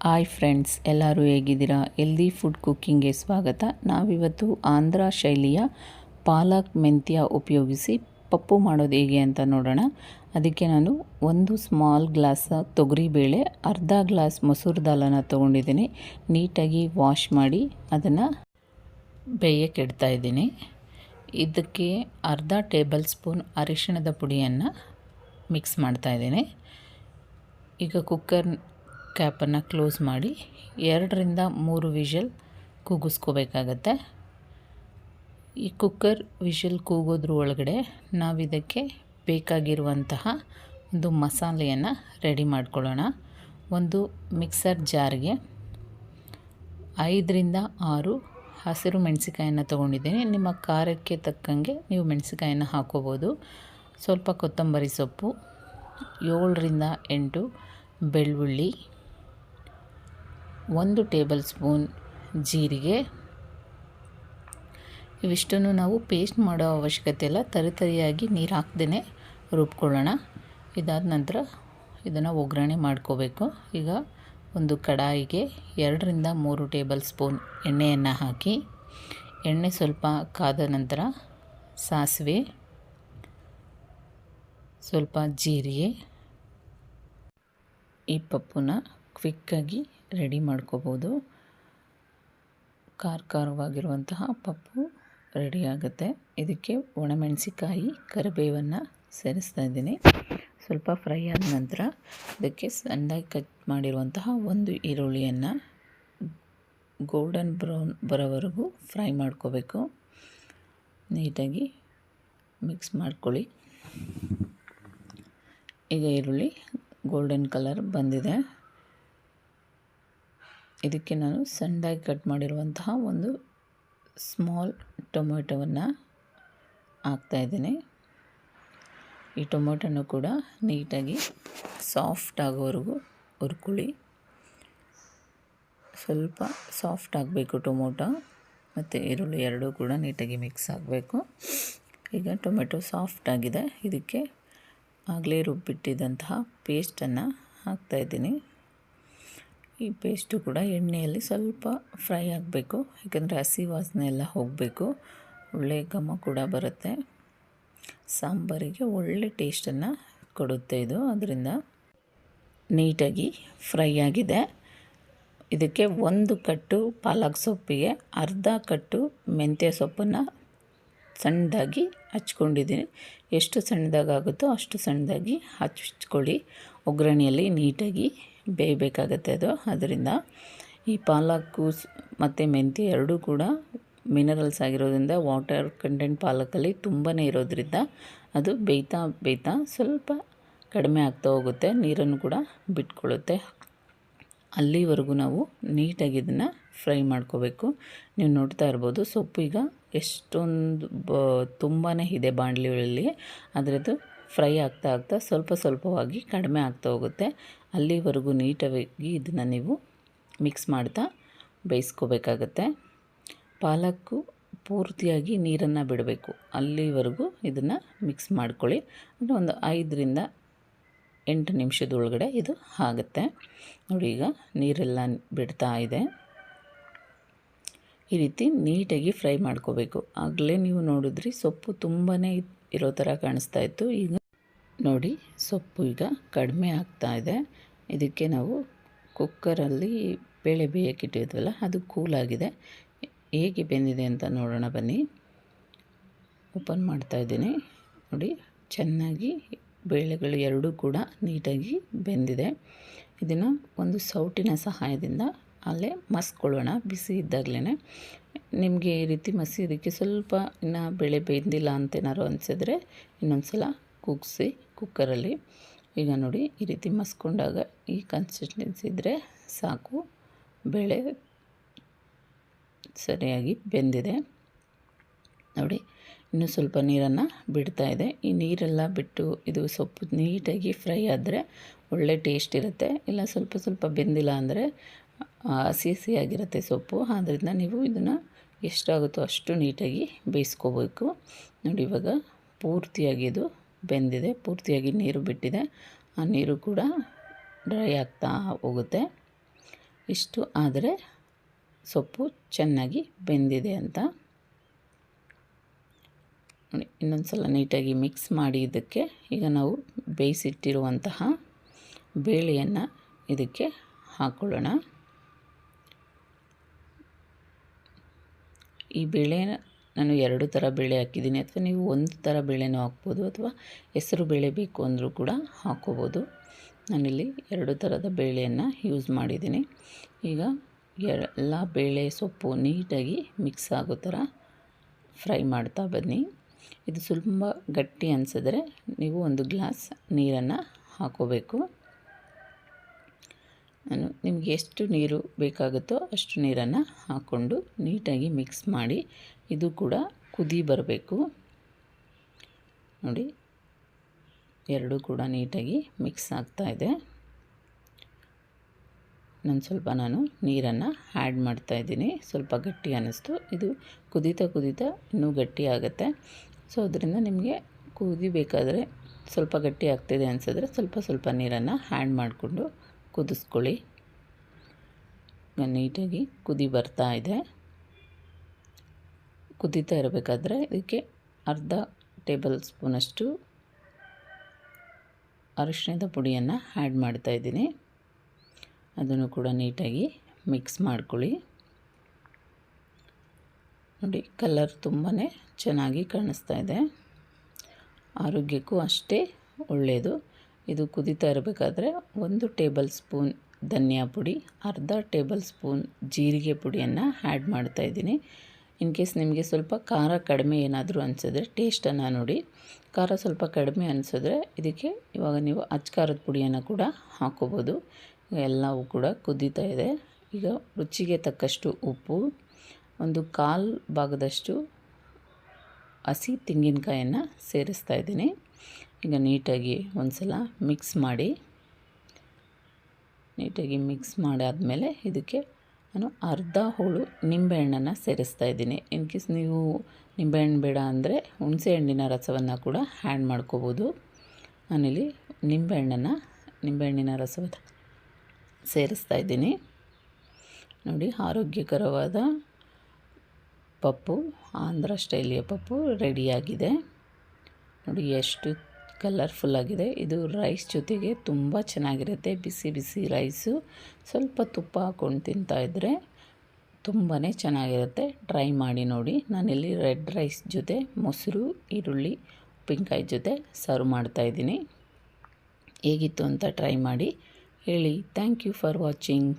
Hi friends, ಎಲ್ಲರೂ ಹೇಗಿದ್ದೀರಾ? Healthy food ಕುಕ್ಕಿಂಗ್ಗೆ ಸ್ವಾಗತ. ನಾವಿವತ್ತು ಆಂಧ್ರ ಶೈಲಿಯ ಪಾಲಕ್ ಮೆಂತ್ಯ ಉಪಯೋಗಿಸಿ ಪಪ್ಪು ಮಾಡೋದು ಹೇಗೆ ಅಂತ ನೋಡೋಣ. ಅದಕ್ಕೆ ನಾನು ಒಂದು ಸ್ಮಾಲ್ ಗ್ಲಾಸ್ ತೊಗರಿಬೇಳೆ, ಅರ್ಧ ಗ್ಲಾಸ್ ಮೊಸರು ದಾಲನ್ನು ತೊಗೊಂಡಿದ್ದೀನಿ. ನೀಟಾಗಿ ವಾಶ್ ಮಾಡಿ ಅದನ್ನು ಬೇಯಕ್ಕೆ ಇಡ್ತಾ ಇದ್ದೀನಿ. ಇದಕ್ಕೆ ಅರ್ಧ ಟೇಬಲ್ ಸ್ಪೂನ್ ಅರಿಶಿಣದ ಪುಡಿಯನ್ನು ಮಿಕ್ಸ್ ಮಾಡ್ತಾ ಇದ್ದೀನಿ. ಈಗ ಕುಕ್ಕರ್ ಕ್ಯಾಪನ್ನು ಕ್ಲೋಸ್ ಮಾಡಿ 2-3 ವಿಷಲ್ ಕೂಗಿಸ್ಕೋಬೇಕಾಗತ್ತೆ. ಈ ಕುಕ್ಕರ್ ವಿಷಲ್ ಕೂಗೋದ್ರ ಒಳಗಡೆ ನಾವಿದಕ್ಕೆ ಬೇಕಾಗಿರುವಂತಹ ಒಂದು ಮಸಾಲೆಯನ್ನು ರೆಡಿ ಮಾಡ್ಕೊಳ್ಳೋಣ. ಒಂದು ಮಿಕ್ಸರ್ ಜಾರ್ಗೆ 5-6 ಹಸಿರು ಮೆಣಸಿಕಾಯನ್ನು ತೊಗೊಂಡಿದ್ದೀನಿ. ನಿಮ್ಮ ಖಾರಕ್ಕೆ ತಕ್ಕಂಗೆ ನೀವು ಮೆಣಸಿಕಾಯನ್ನು ಹಾಕೋಬೋದು. ಸ್ವಲ್ಪ ಕೊತ್ತಂಬರಿ ಸೊಪ್ಪು, 7-8 ಬೆಳ್ಳುಳ್ಳಿ, 1 ಟೇಬಲ್ ಸ್ಪೂನ್ ಜೀರಿಗೆ. ಇವಿಷ್ಟನ್ನು ನಾವು ಪೇಸ್ಟ್ ಮಾಡೋ ಅವಶ್ಯಕತೆ ಇಲ್ಲ, ತರಿಯಾಗಿ ನೀರು ಹಾಕ್ದೇ ರುಬ್ಕೊಳ್ಳೋಣ. ಇದಾದ ನಂತರ ಇದನ್ನು ಒಗ್ಗರಣೆ ಮಾಡ್ಕೋಬೇಕು. ಈಗ ಒಂದು ಕಡಾಯಿಗೆ 2-3 ಟೇಬಲ್ ಸ್ಪೂನ್ ಎಣ್ಣೆಯನ್ನು ಹಾಕಿ, ಎಣ್ಣೆ ಸ್ವಲ್ಪ ಕಾದ ನಂತರ ಸಾಸಿವೆ, ಸ್ವಲ್ಪ ಜೀರಿಗೆ. ಈ ಪಪ್ಪುನ ಕ್ವಿಕ್ಕಾಗಿ ರೆಡಿ ಮಾಡ್ಕೋಬೋದು. ಖಾರವಾಗಿರುವಂತಹ ಪಪ್ಪು ರೆಡಿ ಆಗುತ್ತೆ. ಇದಕ್ಕೆ ಒಣಮೆಣಸಿಕಾಯಿ, ಕರಿಬೇವನ್ನು ಸೇರಿಸ್ತಾ ಇದ್ದೀನಿ. ಸ್ವಲ್ಪ ಫ್ರೈ ಆದ ನಂತರ ಇದಕ್ಕೆ ಸಣ್ಣದಾಗಿ ಕಟ್ ಮಾಡಿರುವಂತಹ ಒಂದು ಈರುಳ್ಳಿಯನ್ನು ಗೋಲ್ಡನ್ ಬ್ರೌನ್ ಬರೋವರೆಗೂ ಫ್ರೈ ಮಾಡ್ಕೋಬೇಕು. ನೀಟಾಗಿ ಮಿಕ್ಸ್ ಮಾಡ್ಕೊಳ್ಳಿ. ಈಗ ಈರುಳ್ಳಿ ಗೋಲ್ಡನ್ ಕಲರ್ ಬಂದಿದೆ. ಇದಕ್ಕೆ ನಾನು ಸಣ್ಣದಾಗಿ ಕಟ್ ಮಾಡಿರುವಂತಹ ಒಂದು ಸ್ಮಾಲ್ ಟೊಮೆಟೊವನ್ನು ಹಾಕ್ತಾಯಿದ್ದೀನಿ. ಈ ಟೊಮೆಟೊನೂ ಕೂಡ ನೀಟಾಗಿ ಸಾಫ್ಟ್ ಆಗೋವರೆಗೂ ಹುರ್ಕೊಳ್ಳಿ. ಸ್ವಲ್ಪ ಸಾಫ್ಟ್ ಆಗಬೇಕು ಟೊಮೊಟೊ ಮತ್ತು ಈರುಳ್ಳಿ ಎರಡೂ ಕೂಡ ನೀಟಾಗಿ ಮಿಕ್ಸ್ ಆಗಬೇಕು. ಈಗ ಟೊಮೆಟೊ ಸಾಫ್ಟ್ ಆಗಿದೆ. ಇದಕ್ಕೆ ಆಗಲೇ ರುಬ್ಬಿಟ್ಟಿದ್ದಂತಹ ಪೇಸ್ಟನ್ನು ಹಾಕ್ತಾಯಿದ್ದೀನಿ. ಈ ಪೇಸ್ಟು ಕೂಡ ಎಣ್ಣೆಯಲ್ಲಿ ಸ್ವಲ್ಪ ಫ್ರೈ ಆಗಬೇಕು, ಯಾಕಂದರೆ ಹಸಿ ವಾಸನೆ ಎಲ್ಲ ಹೋಗಬೇಕು. ಒಳ್ಳೆಯ ಘಮ ಕೂಡ ಬರುತ್ತೆ. ಸಾಂಬಾರಿಗೆ ಒಳ್ಳೆ ಟೇಸ್ಟನ್ನು ಕೊಡುತ್ತೆ ಇದು. ಅದರಿಂದ ನೀಟಾಗಿ ಫ್ರೈ ಆಗಿದೆ. ಇದಕ್ಕೆ 1 ಕಟ್ಟು ಪಾಲಕ್ ಸೊಪ್ಪಿಗೆ ಅರ್ಧ ಕಟ್ಟು ಮೆಂತ್ಯ ಸೊಪ್ಪನ್ನು ಸಣ್ಣದಾಗಿ ಹಚ್ಕೊಂಡಿದ್ದೀನಿ. ಎಷ್ಟು ಸಣ್ಣದಾಗುತ್ತೋ ಅಷ್ಟು ಸಣ್ಣದಾಗಿ ಹಚ್ಕೊಳ್ಳಿ. ಒಗ್ಗರಣೆಯಲ್ಲಿ ನೀಟಾಗಿ ಬೇಯಬೇಕಾಗತ್ತೆ ಅದು. ಅದರಿಂದ ಈ ಪಾಲಕ್ಕು ಮತ್ತು ಮೆಂತ್ಯ ಎರಡೂ ಕೂಡ ಮಿನರಲ್ಸ್ ಆಗಿರೋದ್ರಿಂದ, ವಾಟರ್ ಕಂಟೆಂಟ್ ಪಾಲಕಲ್ಲಿ ತುಂಬಾ ಇರೋದ್ರಿಂದ ಅದು ಬೇಯ್ತಾ ಸ್ವಲ್ಪ ಕಡಿಮೆ ಆಗ್ತಾ ಹೋಗುತ್ತೆ, ನೀರನ್ನು ಕೂಡ ಬಿಟ್ಕೊಳ್ಳುತ್ತೆ. ಅಲ್ಲಿವರೆಗೂ ನಾವು ನೀಟಾಗಿ ಇದನ್ನು ಫ್ರೈ ಮಾಡ್ಕೋಬೇಕು. ನೀವು ನೋಡ್ತಾ ಇರ್ಬೋದು ಸೊಪ್ಪು ಈಗ ಎಷ್ಟೊಂದು ತುಂಬಾ ಇದೆ ಬಾಣಲಿಯಲ್ಲಿ. ಅದರದ್ದು ಫ್ರೈ ಆಗ್ತಾ ಸ್ವಲ್ಪವಾಗಿ ಕಡಿಮೆ ಆಗ್ತಾ ಹೋಗುತ್ತೆ. ಅಲ್ಲಿವರೆಗೂ ನೀಟಾಗಿ ಇದನ್ನು ನೀವು ಮಿಕ್ಸ್ ಮಾಡ್ತಾ ಬೇಯಿಸ್ಕೋಬೇಕಾಗತ್ತೆ. ಪಾಲಕ್ಕು ಪೂರ್ತಿಯಾಗಿ ನೀರನ್ನು ಬಿಡಬೇಕು. ಅಲ್ಲಿವರೆಗೂ ಇದನ್ನು ಮಿಕ್ಸ್ ಮಾಡ್ಕೊಳ್ಳಿ. ಒಂದು 5-8 ನಿಮಿಷದೊಳಗಡೆ ಇದು ಆಗುತ್ತೆ. ನೋಡಿ, ಈಗ ನೀರೆಲ್ಲ ಬಿಡ್ತಾ ಇದೆ. ಈ ರೀತಿ ನೀಟಾಗಿ ಫ್ರೈ ಮಾಡ್ಕೋಬೇಕು. ಆಗಲೇ ನೀವು ನೋಡಿದ್ರಿ ಸೊಪ್ಪು ತುಂಬಾ ಇರೋ ಥರ ಕಾಣಿಸ್ತಾ ಇತ್ತು. ಈಗ ನೋಡಿ, ಸೊಪ್ಪು ಈಗ ಕಡಿಮೆ ಆಗ್ತಾ ಇದೆ. ಇದಕ್ಕೆ ನಾವು ಕುಕ್ಕರಲ್ಲಿ ಬೇಳೆ ಬೇಯಕ್ಕಿಟ್ಟಿದ್ವಲ್ಲ, ಅದು ಕೂಲಾಗಿದೆ. ಹೇಗೆ ಬೆಂದಿದೆ ಅಂತ ನೋಡೋಣ ಬನ್ನಿ. ಓಪನ್ ಮಾಡ್ತಾಯಿದ್ದೀನಿ. ನೋಡಿ, ಚೆನ್ನಾಗಿ ಬೇಳೆಗಳು ಎರಡೂ ಕೂಡ ನೀಟಾಗಿ ಬೆಂದಿದೆ. ಇದನ್ನು ಒಂದು ಸೌಟಿನ ಸಹಾಯದಿಂದ ಅಲ್ಲೇ ಮಸ್ಕೊಳ್ಳೋಣ ಬಿಸಿ ಇದ್ದಾಗಲೇ. ನಿಮಗೆ ಈ ರೀತಿ ಮಸಿಯೋದಕ್ಕೆ ಸ್ವಲ್ಪ ಇನ್ನು ಬೇಳೆ ಬೆಂದಿಲ್ಲ ಅಂತೇನಾದ್ರು ಅನಿಸಿದ್ರೆ ಇನ್ನೊಂದು ಸಲ ಕೂಗಿಸಿ ಕುಕ್ಕರಲ್ಲಿ. ಈಗ ನೋಡಿ, ಈ ರೀತಿ ಮಸ್ಕೊಂಡಾಗ ಈ ಕನ್ಸಿಸ್ಟೆನ್ಸಿ ಇದ್ದರೆ ಸಾಕು. ಬೇಳೆ ಸರಿಯಾಗಿ ಬೆಂದಿದೆ. ನೋಡಿ, ಇನ್ನೂ ಸ್ವಲ್ಪ ನೀರನ್ನು ಬಿಡ್ತಾ ಇದೆ. ಈ ನೀರೆಲ್ಲ ಬಿಟ್ಟು ಇದು ಸೊಪ್ಪು ನೀಟಾಗಿ ಫ್ರೈ ಆದರೆ ಒಳ್ಳೆ ಟೇಸ್ಟ್ ಇರುತ್ತೆ. ಇಲ್ಲ ಸ್ವಲ್ಪ ಬೆಂದಿಲ್ಲ ಅಂದರೆ ಹಸಿಯಾಗಿರುತ್ತೆ ಸೊಪ್ಪು. ಆದ್ದರಿಂದ ನೀವು ಇದನ್ನು ಎಷ್ಟಾಗುತ್ತೋ ಅಷ್ಟು ನೀಟಾಗಿ ಬೇಯಿಸ್ಕೋಬೇಕು. ನೋಡಿ, ಇವಾಗ ಪೂರ್ತಿಯಾಗಿ ಇದು ಬೆಂದಿದೆ, ಪೂರ್ತಿಯಾಗಿ ನೀರು ಬಿಟ್ಟಿದೆ. ಆ ನೀರು ಕೂಡ ಡ್ರೈ ಆಗ್ತಾ ಹೋಗುತ್ತೆ. ಇಷ್ಟು ಆದರೆ ಸೊಪ್ಪು ಚೆನ್ನಾಗಿ ಬೆಂದಿದೆ ಅಂತ. ನೋಡಿ, ಇನ್ನೊಂದು ಸಲ ನೀಟಾಗಿ ಮಿಕ್ಸ್ ಮಾಡಿ ಇದಕ್ಕೆ ಈಗ ನಾವು ಬೇಯಿಸಿಟ್ಟಿರುವಂತಹ ಬೇಳೆಯನ್ನು ಇದಕ್ಕೆ ಹಾಕ್ಕೊಳ್ಳೋಣ. ಈ ಬೇಳೆನ ನಾನು 2 ಥರ ಬೇಳೆ ಹಾಕಿದ್ದೀನಿ, ಅಥವಾ ನೀವು ಒಂದು ಥರ ಬೇಳೆನೂ ಹಾಕ್ಬೋದು, ಅಥವಾ ಹೆಸರು ಬೇಳೆ ಬೇಕು ಅಂದರೂ ಕೂಡ ಹಾಕ್ಕೋಬೋದು. ನಾನಿಲ್ಲಿ 2 ಥರದ ಬೇಳೆಯನ್ನು ಯೂಸ್ ಮಾಡಿದ್ದೀನಿ. ಈಗ ಎಲ್ಲ ಬೇಳೆ ಸೊಪ್ಪು ನೀಟಾಗಿ ಮಿಕ್ಸ್ ಆಗೋ ಥರ ಫ್ರೈ ಮಾಡ್ತಾ ಬನ್ನಿ. ಇದು ಸ್ವಲ್ಪ ಗಟ್ಟಿ ಅನಿಸಿದ್ರೆ ನೀವು 1 ಗ್ಲಾಸ್ ನೀರನ್ನು ಹಾಕ್ಕೋಬೇಕು. ನಾನು ನಿಮಗೆ ಎಷ್ಟು ನೀರು ಬೇಕಾಗುತ್ತೋ ಅಷ್ಟು ನೀರನ್ನು ಹಾಕ್ಕೊಂಡು ನೀಟಾಗಿ ಮಿಕ್ಸ್ ಮಾಡಿ, ಇದು ಕೂಡ ಕುದಿ ಬರಬೇಕು. ನೋಡಿ, ಎರಡೂ ಕೂಡ ನೀಟಾಗಿ ಮಿಕ್ಸ್ ಆಗ್ತಾಯಿದೆ. ನಾನು ನೀರನ್ನು ಆ್ಯಡ್ ಮಾಡ್ತಾಯಿದ್ದೀನಿ. ಸ್ವಲ್ಪ ಗಟ್ಟಿ ಅನ್ನಿಸ್ತು. ಇದು ಕುದೀತಾ ಇನ್ನೂ ಗಟ್ಟಿ ಆಗುತ್ತೆ. ಸೊ ಅದರಿಂದ ನಿಮಗೆ ಕುದಿಬೇಕಾದ್ರೆ ಸ್ವಲ್ಪ ಗಟ್ಟಿ ಆಗ್ತಿದೆ ಅನಿಸಿದ್ರೆ ಸ್ವಲ್ಪ ನೀರನ್ನು ಆ್ಯಡ್ ಮಾಡಿಕೊಂಡು ಕುದಿಸ್ಕೊಳ್ಳಿ. ನೀಟಾಗಿ ಕುದಿ ಬರ್ತಾ ಇದೆ. ಕುದೀತಾ ಇರಬೇಕಾದ್ರೆ ಇದಕ್ಕೆ ಅರ್ಧ ಟೇಬಲ್ ಸ್ಪೂನಷ್ಟು ಅರಿಶಿಣದ ಪುಡಿಯನ್ನು ಆ್ಯಡ್ ಮಾಡ್ತಾಯಿದ್ದೀನಿ. ಅದನ್ನು ಕೂಡ ನೀಟಾಗಿ ಮಿಕ್ಸ್ ಮಾಡ್ಕೊಳ್ಳಿ. ನೋಡಿ, ಕಲರ್ ತುಂಬಾ ಚೆನ್ನಾಗಿ ಕಾಣಿಸ್ತಾ ಇದೆ. ಆರೋಗ್ಯಕ್ಕೂ ಅಷ್ಟೇ ಒಳ್ಳೆಯದು. ಇದು ಕುದೀತಾ ಇರಬೇಕಾದ್ರೆ 1 ಟೇಬಲ್ ಸ್ಪೂನ್ ಧನಿಯಾ ಪುಡಿ, ಅರ್ಧ ಟೇಬಲ್ ಸ್ಪೂನ್ ಜೀರಿಗೆ ಪುಡಿಯನ್ನು ಆ್ಯಡ್ ಮಾಡ್ತಾಯಿದ್ದೀನಿ. ಇನ್ ಕೇಸ್ ನಿಮಗೆ ಸ್ವಲ್ಪ ಖಾರ ಕಡಿಮೆ ಏನಾದರೂ ಅನಿಸಿದ್ರೆ ಟೇಸ್ಟನ್ನು ನೋಡಿ. ಖಾರ ಸ್ವಲ್ಪ ಕಡಿಮೆ ಅನಿಸಿದ್ರೆ ಇದಕ್ಕೆ ಇವಾಗ ನೀವು ಖಾರದ ಪುಡಿಯನ್ನು ಕೂಡ ಹಾಕ್ಕೋಬೋದು. ಎಲ್ಲವೂ ಕೂಡ ಕುದೀತಾ ಇದೆ. ಈಗ ರುಚಿಗೆ ತಕ್ಕಷ್ಟು ಉಪ್ಪು, 1/4 ಭಾಗದಷ್ಟು ಹಸಿ ತೆಂಗಿನಕಾಯನ್ನು ಸೇರಿಸ್ತಾ ಇದ್ದೀನಿ. ಈಗ ನೀಟಾಗಿ ಒಂದು ಸಲ ಮಿಕ್ಸ್ ಮಾಡಿ. ನೀಟಾಗಿ ಮಿಕ್ಸ್ ಮಾಡಾದಮೇಲೆ ಇದಕ್ಕೆ ನಾನು ಅರ್ಧ ಹೋಳು ನಿಂಬೆಹಣ್ಣನ್ನು ಸೇರಿಸ್ತಾ ಇದ್ದೀನಿ. ಇನ್ ಕೇಸ್ ನೀವು ನಿಂಬೆಹಣ್ಣು ಬೇಡ ಅಂದರೆ ಹುಣಸೆ ಹಣ್ಣಿನ ರಸವನ್ನು ಕೂಡ ಆ್ಯಡ್ ಮಾಡ್ಕೋಬೋದು. ನಾನಿಲ್ಲಿ ನಿಂಬೆಹಣ್ಣಿನ ರಸವನ್ನು ಸೇರಿಸ್ತಾ ಇದ್ದೀನಿ. ನೋಡಿ, ಆರೋಗ್ಯಕರವಾದ ಪಪ್ಪು, ಆಂಧ್ರ ಸ್ಟೈಲಿಯ ಪಪ್ಪು ರೆಡಿಯಾಗಿದೆ. ನೋಡಿ ಎಷ್ಟು ಕಲರ್ಫುಲ್ಲಾಗಿದೆ. ಇದು ರೈಸ್ ಜೊತೆಗೆ ತುಂಬ ಚೆನ್ನಾಗಿರುತ್ತೆ. ಬಿಸಿ ರೈಸು ಸ್ವಲ್ಪ ತುಪ್ಪ ಹಾಕ್ಕೊಂಡು ತಿಂತಾಯಿದ್ರೆ ತುಂಬಾ ಚೆನ್ನಾಗಿರುತ್ತೆ. ಟ್ರೈ ಮಾಡಿ ನೋಡಿ. ನಾನಿಲ್ಲಿ ರೆಡ್ ರೈಸ್ ಜೊತೆ ಮೊಸರು, ಈರುಳ್ಳಿ, ಉಪ್ಪಿನಕಾಯಿ ಜೊತೆ ಸರ್ವ್ ಮಾಡ್ತಾಯಿದ್ದೀನಿ. ಹೇಗಿತ್ತು ಅಂತ ಟ್ರೈ ಮಾಡಿ ಹೇಳಿ. Thank you for watching.